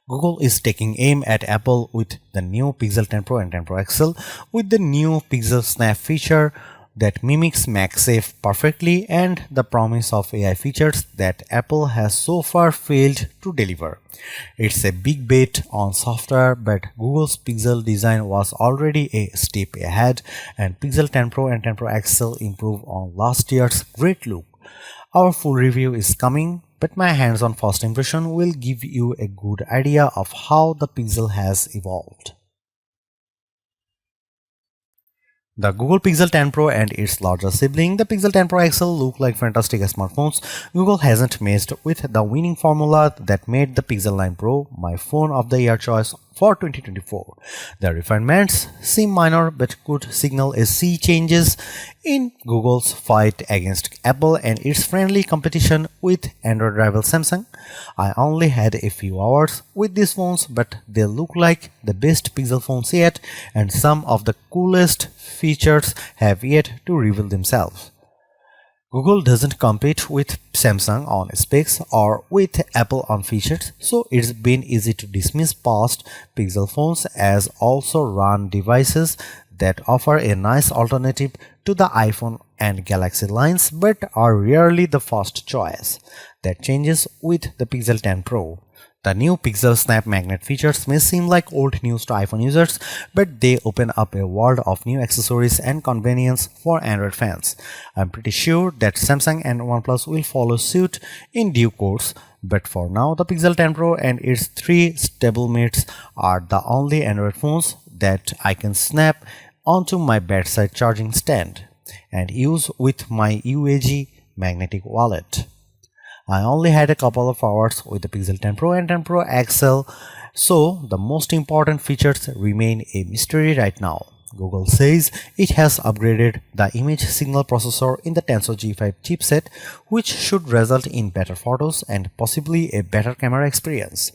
Google is taking aim at Apple with the new Pixel 10 Pro and 10 Pro XL with the new PixelSnap feature that mimics MagSafe perfectly and the promise of AI features that Apple has so far failed to deliver. It's a big bet on software, but Google's Pixel design was already a step ahead, and Pixel 10 Pro and 10 Pro XL improve on last year's great look. Our full review is coming, but my hands-on first impression will give you a good idea of how the Pixel has evolved. The Google Pixel 10 Pro and its larger sibling, the Pixel 10 Pro XL, look like fantastic smartphones. Google hasn't messed with the winning formula that made the Pixel 9 Pro my phone of the year choice for 2024. The refinements seem minor but could signal a sea changes in Google's fight against Apple and its friendly competition with Android rival Samsung. I only had a few hours with these phones, but they look like the best Pixel phones yet, and some of the coolest features have yet to reveal themselves. Google doesn't compete with Samsung on specs or with Apple on features, so it's been easy to dismiss past Pixel phones as also run devices that offer a nice alternative to the iPhone and Galaxy lines but are rarely the first choice. That changes with the Pixel 10 Pro. The new PixelSnap Magnet features may seem like old news to iPhone users, but they open up a world of new accessories and convenience for Android fans. I'm pretty sure that Samsung and OnePlus will follow suit in due course, but for now the Pixel 10 Pro and its three stablemates are the only Android phones that I can snap onto my bedside charging stand and use with my UAG magnetic wallet. I only had a couple of hours with the Pixel 10 Pro and 10 Pro XL, so the most important features remain a mystery right now. Google says it has upgraded the image signal processor in the Tensor G5 chipset, which should result in better photos and possibly a better camera experience.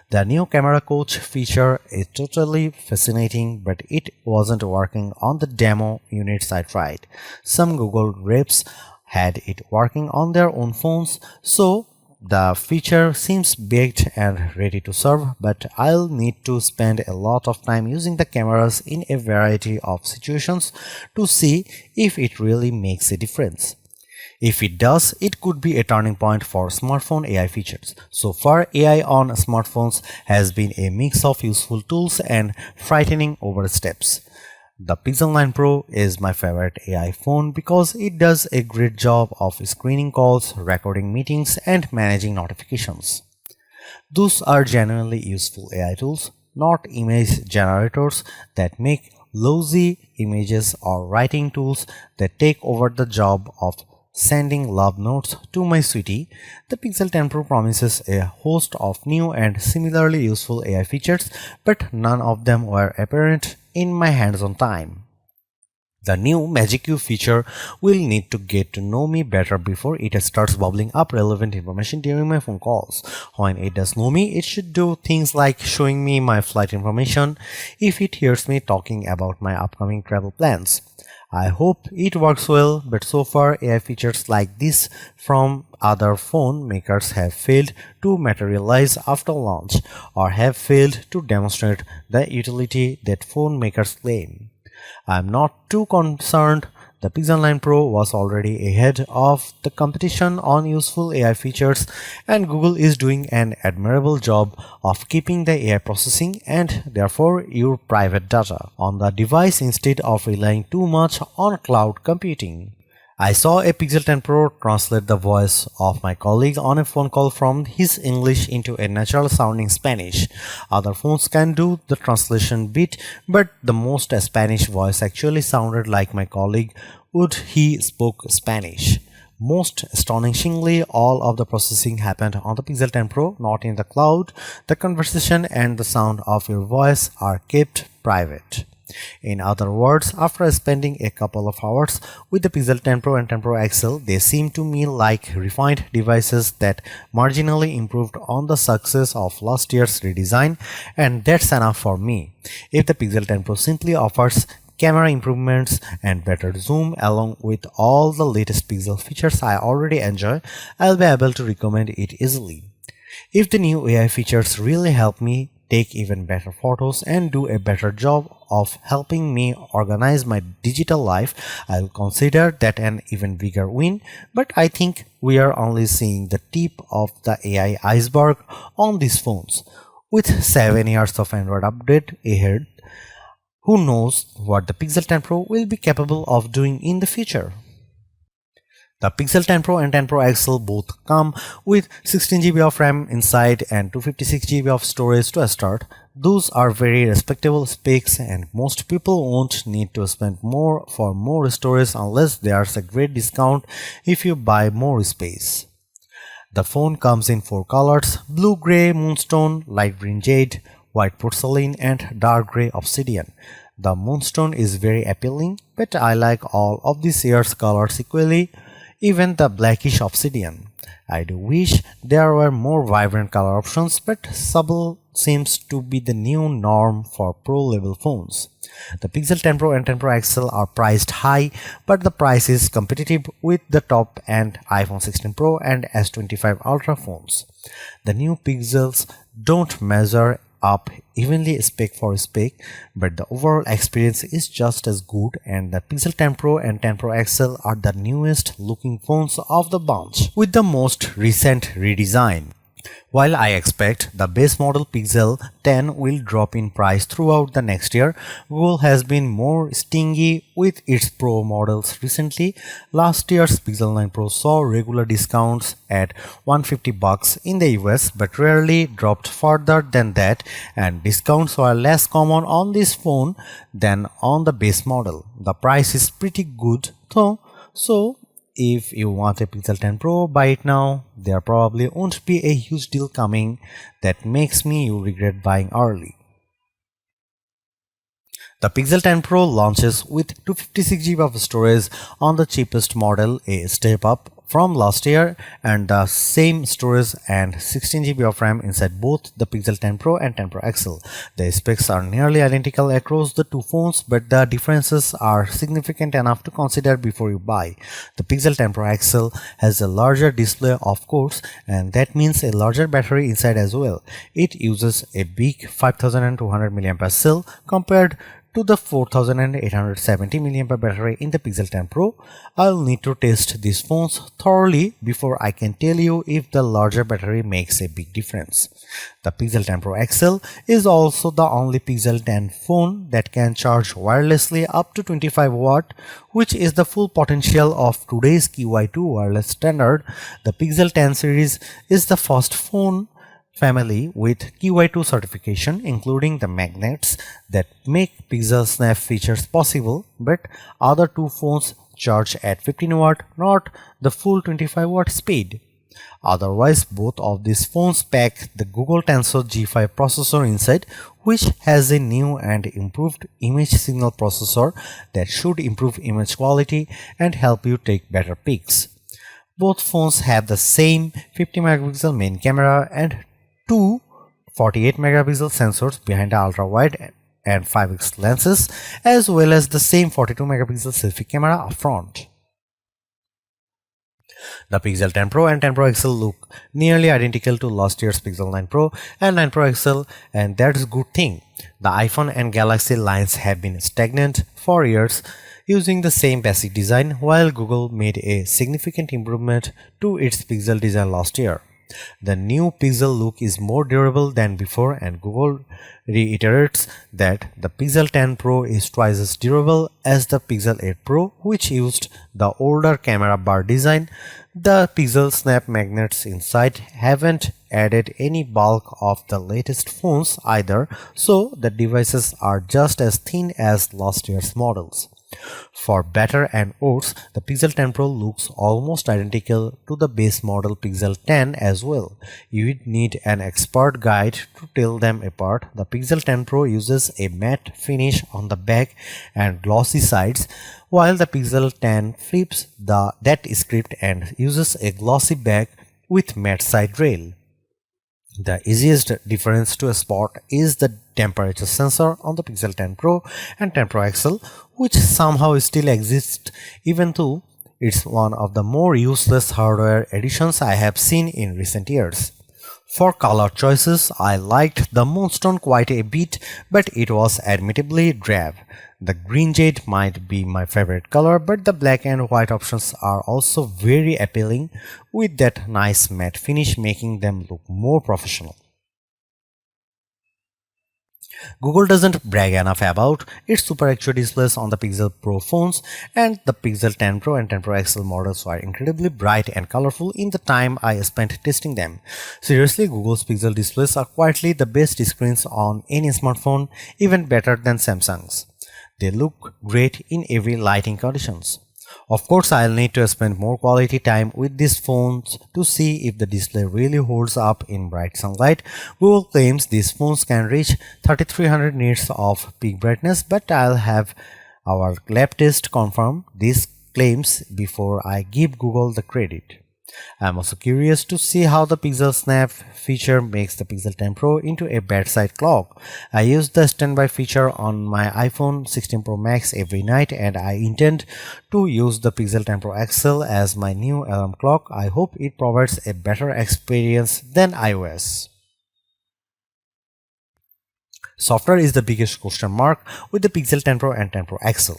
The new camera coach feature is totally fascinating, but it wasn't working on the demo units I tried. Some Google reps had it working on their own phones, so the feature seems baked and ready to serve, but I'll need to spend a lot of time using the cameras in a variety of situations to see if it really makes a difference. If it does, it could be a turning point for smartphone AI features. So far, AI on smartphones has been a mix of useful tools and frightening oversteps. The Pixel 9 Pro is my favorite AI phone because it does a great job of screening calls, recording meetings, and managing notifications. Those are genuinely useful AI tools, not image generators that make lousy images or writing tools that take over the job of sending love notes to my sweetie. The Pixel 10 Pro promises a host of new and similarly useful AI features, but none of them were apparent in my hands-on time. The new Magic Cube feature will need to get to know me better before it starts bubbling up relevant information during my phone calls. When it does know me, it should do things like showing me my flight information if it hears me talking about my upcoming travel plans. I hope it works well, but so far AI features like this from other phone makers have failed to materialize after launch or have failed to demonstrate the utility that phone makers claim. I am not too concerned. The Pixel 9 Pro was already ahead of the competition on useful AI features, and Google is doing an admirable job of keeping the AI processing and therefore your private data on the device instead of relying too much on cloud computing. I saw a Pixel 10 Pro translate the voice of my colleague on a phone call from his English into a natural sounding Spanish. Other phones can do the translation bit, but the most Spanish voice actually sounded like my colleague would he spoke Spanish. Most astonishingly, all of the processing happened on the Pixel 10 Pro, not in the cloud. The conversation and the sound of your voice are kept private. In other words, after spending a couple of hours with the Pixel 10 Pro and 10 Pro XL, they seem to me like refined devices that marginally improved on the success of last year's redesign, and that's enough for me. If the Pixel 10 Pro simply offers camera improvements and better zoom along with all the latest Pixel features I already enjoy, I'll be able to recommend it easily. If the new AI features really help me take even better photos and do a better job of helping me organize my digital life, I'll consider that an even bigger win. But I think we are only seeing the tip of the AI iceberg on these phones. With 7 years of Android update ahead, who knows what the Pixel 10 Pro will be capable of doing in the future. The Pixel 10 Pro and 10 Pro XL both come with 16GB of RAM inside and 256GB of storage to start. Those are very respectable specs and most people won't need to spend more for more storage unless there's a great discount if you buy more space. The phone comes in 4 colors: blue gray moonstone, light green jade, white porcelain and dark gray obsidian. The moonstone is very appealing, but I like all of these year's colors equally, even the blackish obsidian. I do wish there were more vibrant color options, but subtle seems to be the new norm for pro-level phones. The Pixel 10 Pro and 10 Pro XL are priced high, but the price is competitive with the top-end iPhone 16 Pro and S25 Ultra phones. The new Pixels don't measure up evenly spec for spec, but the overall experience is just as good, and the Pixel 10 Pro and 10 Pro XL are the newest looking phones of the bunch with the most recent redesign. While I expect the base model Pixel 10 will drop in price throughout the next year, Google has been more stingy with its Pro models recently. Last year's Pixel 9 Pro saw regular discounts at $150 in the US, but rarely dropped further than that, and discounts were less common on this phone than on the base model. The price is pretty good though, so if you want a Pixel 10 Pro, buy it now. There probably won't be a huge deal coming that makes you regret buying early. The Pixel 10 Pro launches with 256GB of storage on the cheapest model, a step up from last year, and the same storage and 16GB of RAM inside both the Pixel 10 Pro and 10 Pro XL. The specs are nearly identical across the two phones, but the differences are significant enough to consider before you buy. The Pixel 10 Pro XL has a larger display, of course, and that means a larger battery inside as well. It uses a big 5200 mAh cell compared to the 4870 mAh battery in the Pixel 10 Pro. I'll need to test these phones thoroughly before I can tell you if the larger battery makes a big difference. The Pixel 10 Pro XL is also the only Pixel 10 phone that can charge wirelessly up to 25 watt, which is the full potential of today's QI2 wireless standard. The Pixel 10 series is the first phone family with QI2 certification, including the magnets that make PixelSnap features possible, but other two phones charge at 15 watt, not the full 25 watt speed. Otherwise, both of these phones pack the Google Tensor G5 processor inside, which has a new and improved image signal processor that should improve image quality and help you take better pics. Both phones have the same 50 megapixel main camera and two 48 megapixel sensors behind the ultra-wide and 5x lenses, as well as the same 42 megapixel selfie camera up front. The Pixel 10 Pro and 10 Pro XL look nearly identical to last year's Pixel 9 Pro and 9 Pro XL, and that's a good thing. The iPhone and Galaxy lines have been stagnant for years, using the same basic design, while Google made a significant improvement to its Pixel design last year. The new Pixel look is more durable than before, and Google reiterates that the Pixel 10 Pro is twice as durable as the Pixel 8 Pro, which used the older camera bar design. The PixelSnap magnets inside haven't added any bulk of the latest phones either, so the devices are just as thin as last year's models. For better and worse, the Pixel 10 Pro looks almost identical to the base model Pixel 10 as well. You would need an expert guide to tell them apart. The Pixel 10 Pro uses a matte finish on the back and glossy sides, while the Pixel 10 flips that script and uses a glossy back with matte side rail. The easiest difference to spot is the temperature sensor on the Pixel 10 Pro and 10 Pro XL, which somehow still exists even though it's one of the more useless hardware additions I have seen in recent years. For color choices, I liked the moonstone quite a bit, but it was admittedly drab. The green jade might be my favorite color, but the black and white options are also very appealing, with that nice matte finish making them look more professional. Google doesn't brag enough about its Super HD displays on the Pixel Pro phones, and the Pixel 10 Pro and 10 Pro XL models were incredibly bright and colorful in the time I spent testing them. Seriously, Google's Pixel displays are quietly the best screens on any smartphone, even better than Samsung's. They look great in every lighting conditions. Of course, I'll need to spend more quality time with these phones to see if the display really holds up in bright sunlight. Google claims these phones can reach 3300 nits of peak brightness, but I'll have our lab test confirm these claims before I give Google the credit. I'm also curious to see how the PixelSnap feature makes the Pixel 10 Pro into a bedside clock. I use the standby feature on my iPhone 16 Pro Max every night, and I intend to use the Pixel 10 Pro XL as my new alarm clock. I hope it provides a better experience than iOS. Software is the biggest question mark with the Pixel 10 Pro and 10 Pro XL.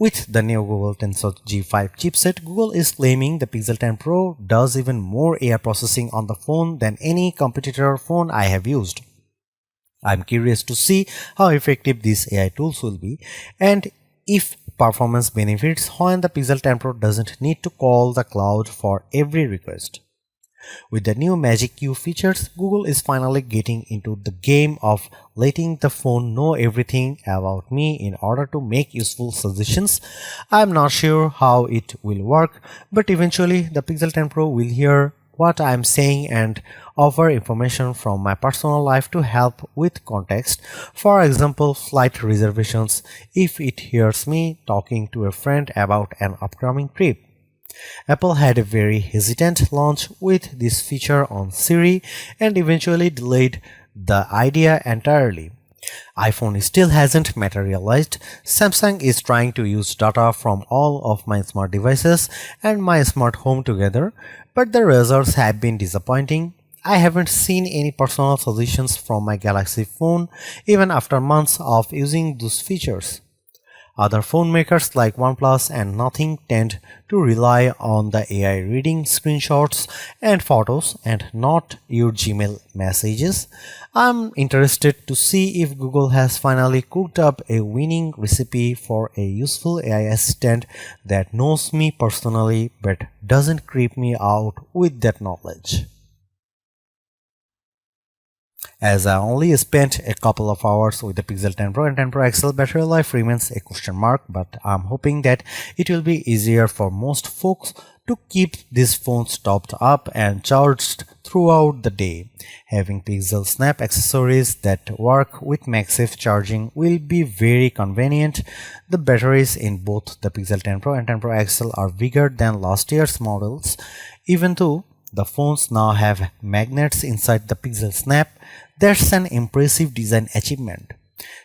With the new Google Tensor G5 chipset, Google is claiming the Pixel 10 Pro does even more AI processing on the phone than any competitor phone I have used. I'm curious to see how effective these AI tools will be, and if performance benefits when the Pixel 10 Pro doesn't need to call the cloud for every request. With the new Magic Q features, Google is finally getting into the game of letting the phone know everything about me in order to make useful suggestions. I'm not sure how it will work, but eventually the Pixel 10 Pro will hear what I'm saying and offer information from my personal life to help with context. For example, flight reservations if it hears me talking to a friend about an upcoming trip. Apple had a very hesitant launch with this feature on Siri and eventually delayed the idea entirely. iPhone still hasn't materialized. Samsung is trying to use data from all of my smart devices and my smart home together, but the results have been disappointing. I haven't seen any personal suggestions from my Galaxy phone even after months of using those features. Other phone makers like OnePlus and Nothing tend to rely on the AI reading screenshots and photos and not your Gmail messages. I'm interested to see if Google has finally cooked up a winning recipe for a useful AI assistant that knows me personally but doesn't creep me out with that knowledge. As I only spent a couple of hours with the Pixel 10 Pro and 10 Pro XL, battery life remains a question mark, but I'm hoping that it will be easier for most folks to keep these phones topped up and charged throughout the day. Having PixelSnap accessories that work with MagSafe charging will be very convenient. The batteries in both the Pixel 10 Pro and 10 Pro XL are bigger than last year's models, even though the phones now have magnets inside the PixelSnap. That's an impressive design achievement.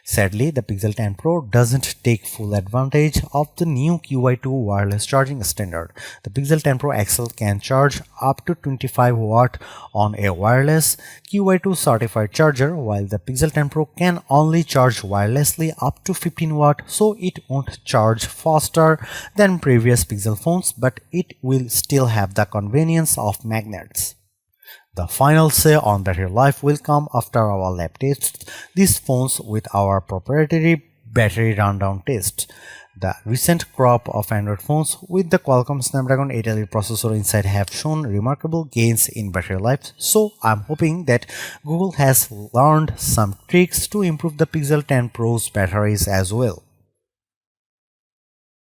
Sadly, the Pixel 10 Pro doesn't take full advantage of the new QI2 wireless charging standard. The Pixel 10 Pro XL can charge up to 25 watt on a wireless QI2 certified charger, while the Pixel 10 Pro can only charge wirelessly up to 15 watt, so it won't charge faster than previous Pixel phones, but it will still have the convenience of magnets. The final say on battery life will come after our lab tests these phones with our proprietary battery rundown test. The recent crop of Android phones with the Qualcomm Snapdragon 8 Elite processor inside have shown remarkable gains in battery life, so I'm hoping that Google has learned some tricks to improve the Pixel 10 Pro's batteries as well.